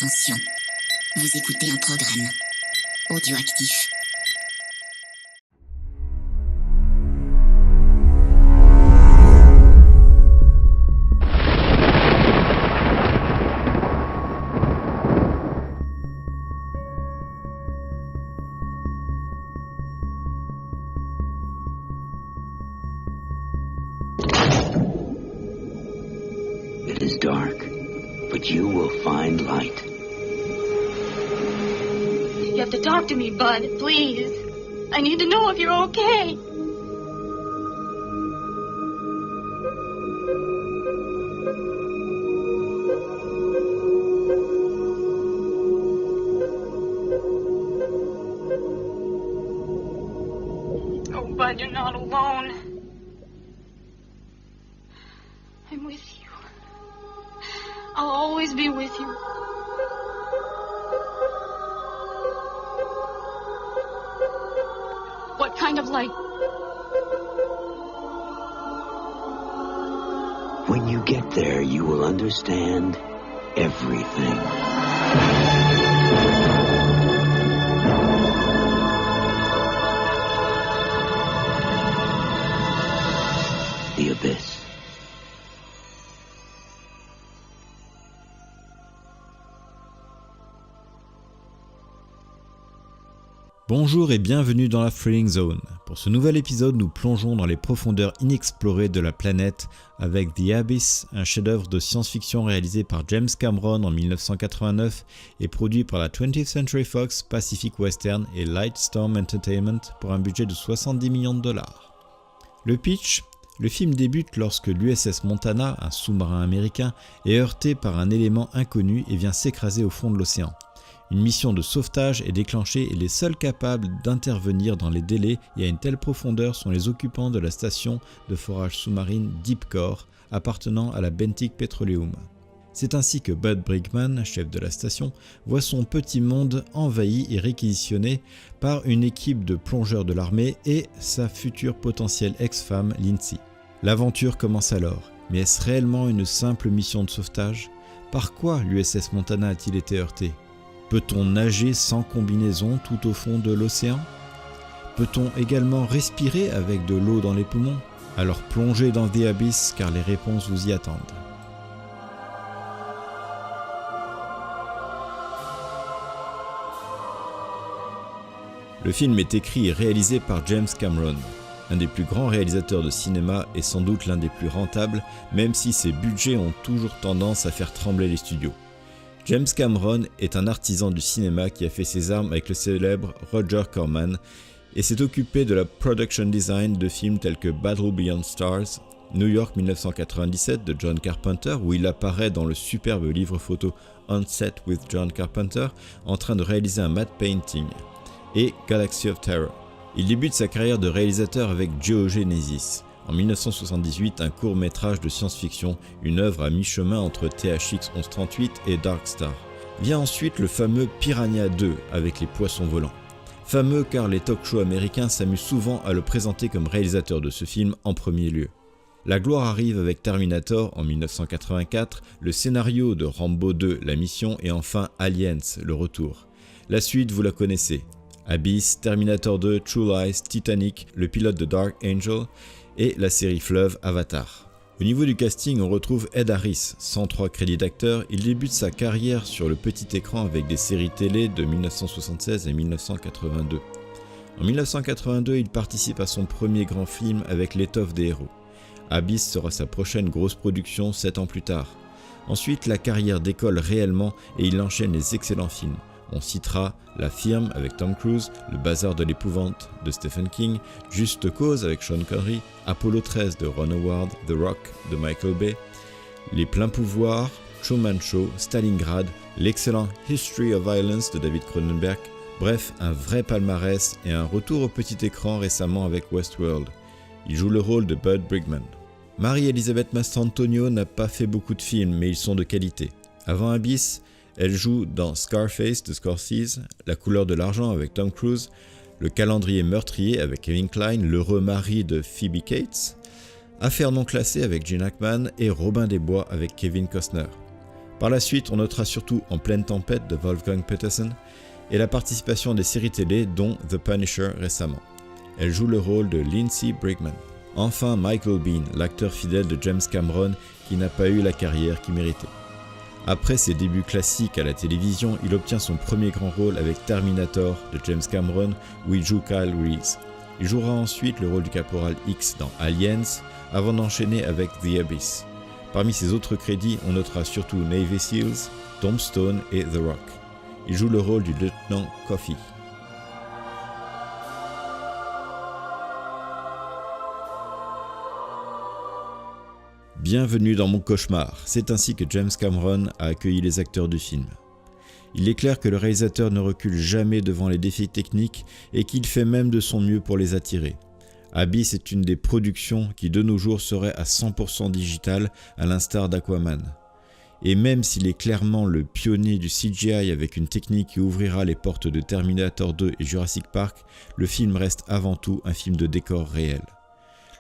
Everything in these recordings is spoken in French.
Attention, vous écoutez un programme audioactif. It is dark, but you will find light. You have to talk to me, Bud, please. I need to know if you're okay. Oh, Bud, you're not alone. I'm with you. I'll always be with you. What kind of light? When you get there, you will understand everything. The Abyss. Bonjour et bienvenue dans la Thrilling Zone. Pour ce nouvel épisode, nous plongeons dans les profondeurs inexplorées de la planète avec The Abyss, un chef-d'œuvre de science-fiction réalisé par James Cameron en 1989 et produit par la 20th Century Fox, Pacific Western et Lightstorm Entertainment pour un budget de 70 millions de dollars. Le pitch ? Le film débute lorsque l'USS Montana, un sous-marin américain, est heurté par un élément inconnu et vient s'écraser au fond de l'océan. Une mission de sauvetage est déclenchée et les seuls capables d'intervenir dans les délais et à une telle profondeur sont les occupants de la station de forage sous-marine Deep Core, appartenant à la Bentic Petroleum. C'est ainsi que Bud Brickman, chef de la station, voit son petit monde envahi et réquisitionné par une équipe de plongeurs de l'armée et sa future potentielle ex-femme Lindsay. L'aventure commence alors, mais est-ce réellement une simple mission de sauvetage ? Par quoi l'USS Montana a-t-il été heurté ? Peut-on nager sans combinaison tout au fond de l'océan ? Peut-on également respirer avec de l'eau dans les poumons ? Alors plongez dans The Abyss car les réponses vous y attendent. Le film est écrit et réalisé par James Cameron, un des plus grands réalisateurs de cinéma et sans doute l'un des plus rentables, même si ses budgets ont toujours tendance à faire trembler les studios. James Cameron est un artisan du cinéma qui a fait ses armes avec le célèbre Roger Corman et s'est occupé de la production design de films tels que Battle Beyond Stars, New York 1997 de John Carpenter où il apparaît dans le superbe livre photo On Set with John Carpenter en train de réaliser un matte painting, et Galaxy of Terror. Il débute sa carrière de réalisateur avec Geogenesis. En 1978, un court-métrage de science-fiction, une œuvre à mi-chemin entre THX 1138 et Dark Star. Vient ensuite le fameux Piranha 2 avec les poissons volants. Fameux car les talk-shows américains s'amusent souvent à le présenter comme réalisateur de ce film en premier lieu. La gloire arrive avec Terminator en 1984, le scénario de Rambo 2, La Mission et enfin Aliens, le retour. La suite, vous la connaissez. Abyss, Terminator 2, True Lies, Titanic, le pilote de Dark Angel et la série fleuve Avatar. Au niveau du casting, on retrouve Ed Harris, 103 crédits d'acteur. Il débute sa carrière sur le petit écran avec des séries télé de 1976 et 1982. En 1982, il participe à son premier grand film avec L'étoffe des héros. Abyss sera sa prochaine grosse production 7 ans plus tard. Ensuite, la carrière décolle réellement et il enchaîne les excellents films. On citera La Firme avec Tom Cruise, Le Bazar de l'épouvante de Stephen King, Juste Cause avec Sean Connery, Apollo 13 de Ron Howard, The Rock de Michael Bay, Les Pleins Pouvoirs, Truman Show, Stalingrad, l'excellent History of Violence de David Cronenberg, bref, un vrai palmarès et un retour au petit écran récemment avec Westworld. Il joue le rôle de Bud Brickman. Marie-Elisabeth Mastrantonio n'a pas fait beaucoup de films, mais ils sont de qualité. Avant Abyss, elle joue dans Scarface de Scorsese, La couleur de l'argent avec Tom Cruise, Le calendrier meurtrier avec Kevin Kline, L'heureux mari de Phoebe Cates, Affaires non classées avec Gene Hackman et Robin des Bois avec Kevin Costner. Par la suite, on notera surtout En pleine tempête de Wolfgang Petersen et la participation des séries télé dont The Punisher récemment. Elle joue le rôle de Lindsay Brigman. Enfin, Michael Biehn, l'acteur fidèle de James Cameron qui n'a pas eu la carrière qu'il méritait. Après ses débuts classiques à la télévision, il obtient son premier grand rôle avec Terminator de James Cameron où il joue Kyle Reese. Il jouera ensuite le rôle du caporal X dans Aliens avant d'enchaîner avec The Abyss. Parmi ses autres crédits, on notera surtout Navy Seals, Tombstone et The Rock. Il joue le rôle du lieutenant Coffey. Bienvenue dans mon cauchemar, c'est ainsi que James Cameron a accueilli les acteurs du film. Il est clair que le réalisateur ne recule jamais devant les défis techniques et qu'il fait même de son mieux pour les attirer. Abyss est une des productions qui de nos jours serait à 100% digitale à l'instar d'Aquaman. Et même s'il est clairement le pionnier du CGI avec une technique qui ouvrira les portes de Terminator 2 et Jurassic Park, le film reste avant tout un film de décor réel.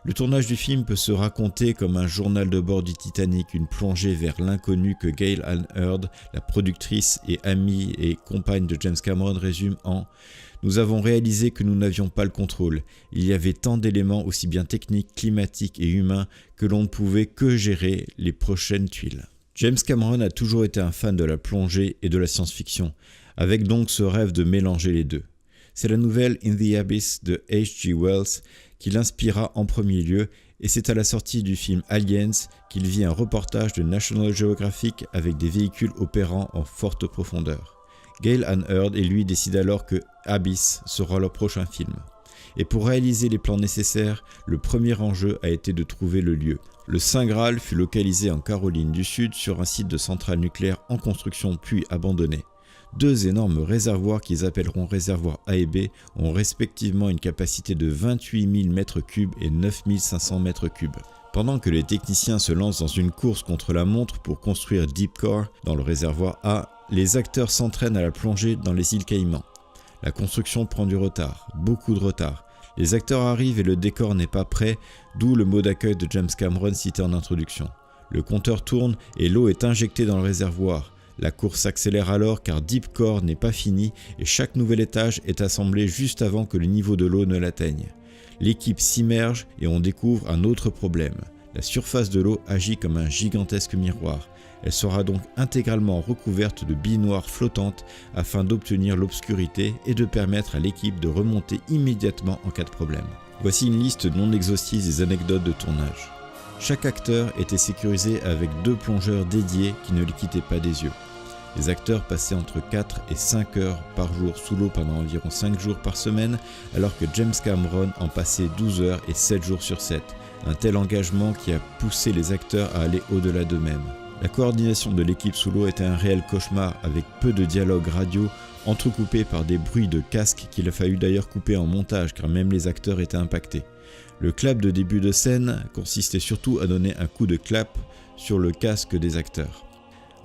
Le tournage du film peut se raconter comme un journal de bord du Titanic, une plongée vers l'inconnu que Gale Anne Hurd, la productrice et amie et compagne de James Cameron, résume en « Nous avons réalisé que nous n'avions pas le contrôle. Il y avait tant d'éléments aussi bien techniques, climatiques et humains que l'on ne pouvait que gérer les prochaines tuiles. » James Cameron a toujours été un fan de la plongée et de la science-fiction, avec donc ce rêve de mélanger les deux. C'est la nouvelle In the Abyss de H.G. Wells qui l'inspira en premier lieu et c'est à la sortie du film Aliens qu'il vit un reportage de National Geographic avec des véhicules opérant en forte profondeur. Gale Anne Hurd et lui décident alors que Abyss sera leur prochain film. Et pour réaliser les plans nécessaires, le premier enjeu a été de trouver le lieu. Le Saint Graal fut localisé en Caroline du Sud sur un site de centrale nucléaire en construction puis abandonné. 2 énormes réservoirs qu'ils appelleront réservoirs A et B ont respectivement une capacité de 28 000 m3 et 9 500 m3. Pendant que les techniciens se lancent dans une course contre la montre pour construire Deep Core dans le réservoir A, les acteurs s'entraînent à la plongée dans les îles Caïmans. La construction prend du retard, beaucoup de retard. Les acteurs arrivent et le décor n'est pas prêt, d'où le mot d'accueil de James Cameron cité en introduction. Le compteur tourne et l'eau est injectée dans le réservoir. La course s'accélère alors car Deep Core n'est pas fini et chaque nouvel étage est assemblé juste avant que le niveau de l'eau ne l'atteigne. L'équipe s'immerge et on découvre un autre problème. La surface de l'eau agit comme un gigantesque miroir. Elle sera donc intégralement recouverte de billes noires flottantes afin d'obtenir l'obscurité et de permettre à l'équipe de remonter immédiatement en cas de problème. Voici une liste non exhaustive des anecdotes de tournage. Chaque acteur était sécurisé avec 2 plongeurs dédiés qui ne les quittaient pas des yeux. Les acteurs passaient entre 4 et 5 heures par jour sous l'eau pendant environ 5 jours par semaine, alors que James Cameron en passait 12 heures et 7 jours sur 7. Un tel engagement qui a poussé les acteurs à aller au-delà d'eux-mêmes. La coordination de l'équipe sous l'eau était un réel cauchemar avec peu de dialogue radio, entrecoupés par des bruits de casques qu'il a fallu d'ailleurs couper en montage car même les acteurs étaient impactés. Le clap de début de scène consistait surtout à donner un coup de clap sur le casque des acteurs.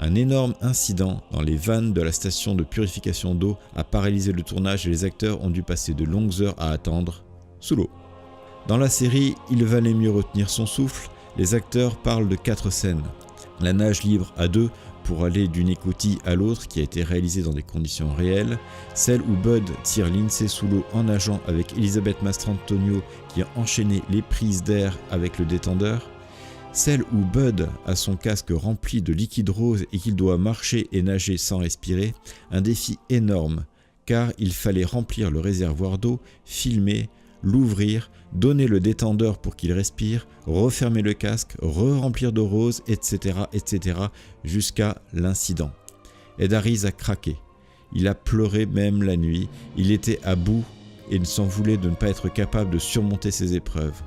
Un énorme incident dans les vannes de la station de purification d'eau a paralysé le tournage et les acteurs ont dû passer de longues heures à attendre sous l'eau. Dans la série, il valait mieux retenir son souffle, les acteurs parlent de 4 scènes. La nage libre à 2 pour aller d'une écoutille à l'autre qui a été réalisée dans des conditions réelles, celle où Bud tire Lindsay sous l'eau en nageant avec Elisabeth Mastrantonio qui a enchaîné les prises d'air avec le détendeur, celle où Bud a son casque rempli de liquide rose et qu'il doit marcher et nager sans respirer, un défi énorme car il fallait remplir le réservoir d'eau, filmer, l'ouvrir, donner le détendeur pour qu'il respire, refermer le casque, re-remplir d'eau rose, etc. jusqu'à l'incident. Ed Harris a craqué. Il a pleuré même la nuit, il était à bout et ne s'en voulait de ne pas être capable de surmonter ces épreuves.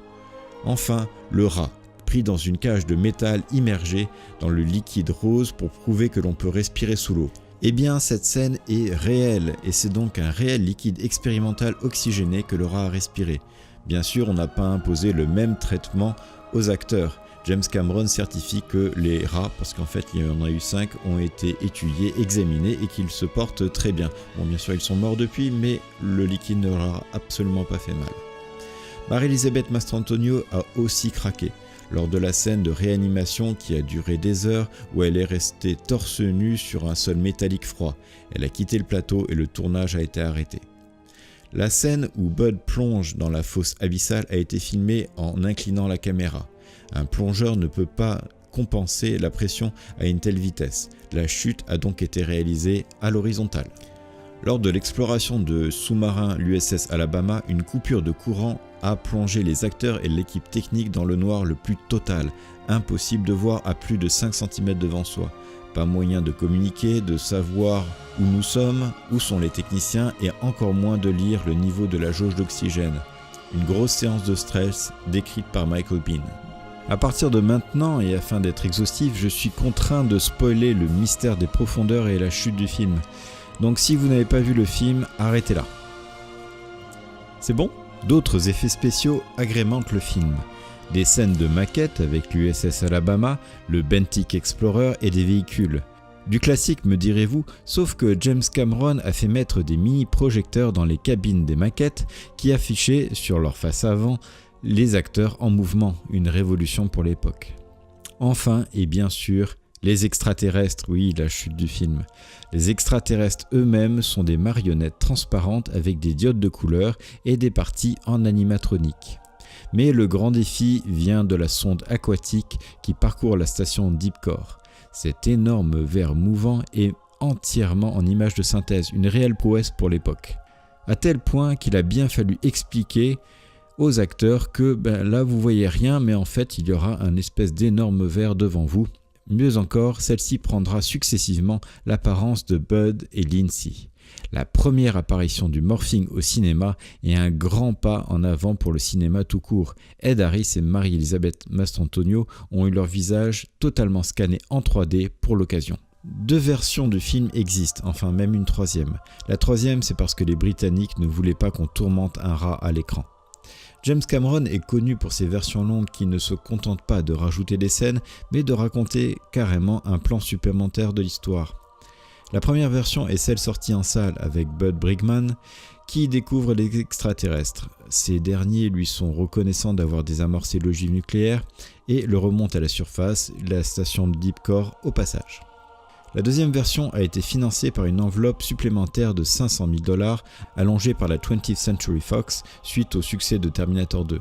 Enfin, le rat, pris dans une cage de métal immergé dans le liquide rose pour prouver que l'on peut respirer sous l'eau. Eh bien, cette scène est réelle et c'est donc un réel liquide expérimental oxygéné que le rat a respiré. Bien sûr, on n'a pas imposé le même traitement aux acteurs. James Cameron certifie que les rats, parce qu'en fait il y en a eu 5, ont été étudiés, examinés et qu'ils se portent très bien. Bon, bien sûr, ils sont morts depuis, mais le liquide ne leur a absolument pas fait mal. Mary-Elisabeth Mastrantonio a aussi craqué. lors de la scène de réanimation qui a duré des heures où elle est restée torse nu sur un sol métallique froid. Elle a quitté le plateau et le tournage a été arrêté. La scène où Bud plonge dans la fosse abyssale a été filmée en inclinant la caméra. Un plongeur ne peut pas compenser la pression à une telle vitesse. La chute a donc été réalisée à l'horizontale. Lors de l'exploration de sous-marin l'USS Alabama, une coupure de courant a plongé les acteurs et l'équipe technique dans le noir le plus total. Impossible de voir à plus de 5 cm devant soi. Pas moyen de communiquer, de savoir où nous sommes, où sont les techniciens et encore moins de lire le niveau de la jauge d'oxygène. Une grosse séance de stress décrite par Michael Biehn. À partir de maintenant et afin d'être exhaustif, je suis contraint de spoiler le mystère des profondeurs et la chute du film. Donc si vous n'avez pas vu le film, arrêtez là. C'est bon ? D'autres effets spéciaux agrémentent le film. Des scènes de maquettes avec l'USS Alabama, le Bentic Explorer et des véhicules. Du classique me direz-vous, sauf que James Cameron a fait mettre des mini-projecteurs dans les cabines des maquettes qui affichaient sur leur face avant les acteurs en mouvement, une révolution pour l'époque. Enfin, et bien sûr, les extraterrestres, oui, la chute du film. Les extraterrestres eux-mêmes sont des marionnettes transparentes avec des diodes de couleur et des parties en animatronique. Mais le grand défi vient de la sonde aquatique qui parcourt la station Deep Core. Cet énorme ver mouvant est entièrement en images de synthèse, une réelle prouesse pour l'époque. À tel point qu'il a bien fallu expliquer aux acteurs que là vous voyez rien, mais en fait il y aura un espèce d'énorme ver devant vous. Mieux encore, celle-ci prendra successivement l'apparence de Bud et Lindsay. La première apparition du morphing au cinéma est un grand pas en avant pour le cinéma tout court. Ed Harris et Marie-Elisabeth Mastrantonio ont eu leur visage totalement scanné en 3D pour l'occasion. 2 versions du film existent, enfin même une troisième. La troisième, c'est parce que les Britanniques ne voulaient pas qu'on tourmente un rat à l'écran. James Cameron est connu pour ses versions longues qui ne se contentent pas de rajouter des scènes, mais de raconter carrément un plan supplémentaire de l'histoire. La première version est celle sortie en salle avec Bud Brigman qui découvre les extraterrestres. Ces derniers lui sont reconnaissants d'avoir désamorcé l'ogive nucléaire et le remontent à la surface, la station de Deep Core au passage. La deuxième version a été financée par une enveloppe supplémentaire de $500 000 allongée par la 20th Century Fox suite au succès de Terminator 2.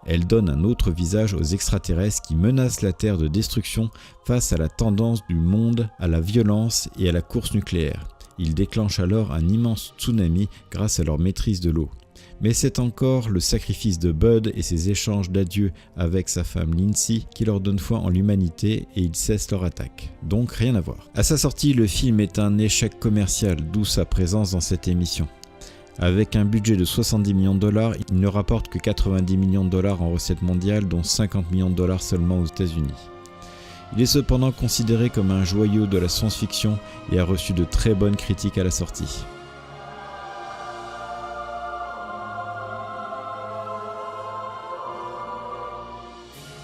Elle donne un autre visage aux extraterrestres qui menacent la Terre de destruction face à la tendance du monde à la violence et à la course nucléaire. Ils déclenchent alors un immense tsunami grâce à leur maîtrise de l'eau. Mais c'est encore le sacrifice de Bud et ses échanges d'adieu avec sa femme Lindsay qui leur donnent foi en l'humanité et ils cessent leur attaque. Donc rien à voir. À sa sortie, le film est un échec commercial, d'où sa présence dans cette émission. Avec un budget de $70 millions, il ne rapporte que $90 millions en recettes mondiales, dont $50 millions seulement aux États-Unis. Il est cependant considéré comme un joyau de la science-fiction et a reçu de très bonnes critiques à la sortie.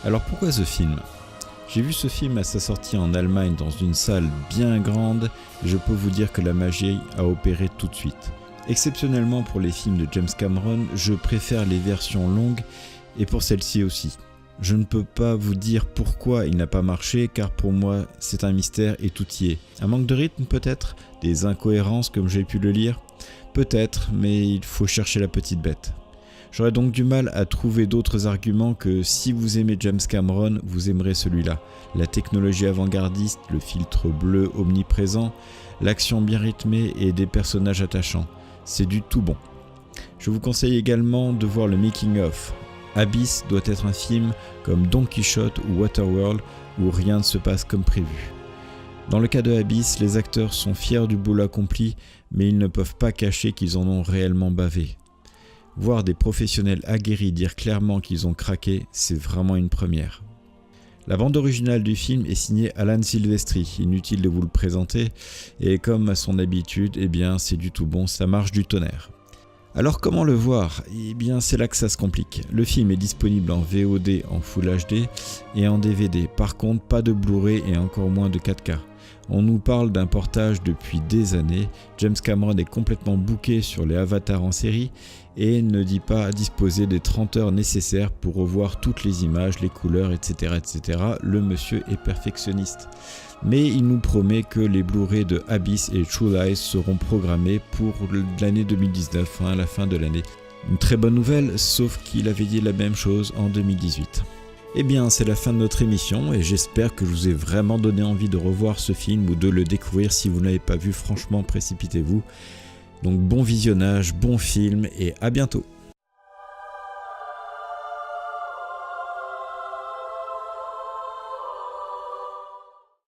Alors pourquoi ce film ? J'ai vu ce film à sa sortie en Allemagne dans une salle bien grande et je peux vous dire que la magie a opéré tout de suite. Exceptionnellement pour les films de James Cameron, je préfère les versions longues et pour celle-ci aussi. Je ne peux pas vous dire pourquoi il n'a pas marché car pour moi c'est un mystère et tout y est. Un manque de rythme peut-être ? Des incohérences comme j'ai pu le lire ? Peut-être, mais il faut chercher la petite bête. J'aurais donc du mal à trouver d'autres arguments que si vous aimez James Cameron, vous aimerez celui-là. La technologie avant-gardiste, le filtre bleu omniprésent, l'action bien rythmée et des personnages attachants. C'est du tout bon. Je vous conseille également de voir le making of. Abyss doit être un film comme Don Quichotte ou Waterworld où rien ne se passe comme prévu. Dans le cas de Abyss, les acteurs sont fiers du boulot accompli, mais ils ne peuvent pas cacher qu'ils en ont réellement bavé. Voir des professionnels aguerris dire clairement qu'ils ont craqué, c'est vraiment une première. La bande originale du film est signée Alan Silvestri, inutile de vous le présenter, et comme à son habitude, c'est du tout bon, ça marche du tonnerre. Alors comment le voir ? C'est là que ça se complique. Le film est disponible en VOD en Full HD et en DVD. Par contre, pas de Blu-ray et encore moins de 4K. On nous parle d'un portage depuis des années, James Cameron est complètement booké sur les avatars en série et ne dit pas disposer des 30 heures nécessaires pour revoir toutes les images, les couleurs, etc. etc. Le monsieur est perfectionniste. Mais il nous promet que les Blu-ray de Abyss et True Lies seront programmés pour l'année 2019, à la fin de l'année. Une très bonne nouvelle, sauf qu'il avait dit la même chose en 2018. Eh bien, c'est la fin de notre émission et j'espère que je vous ai vraiment donné envie de revoir ce film ou de le découvrir si vous ne l'avez pas vu. Franchement, précipitez-vous. Donc bon visionnage, bon film et à bientôt.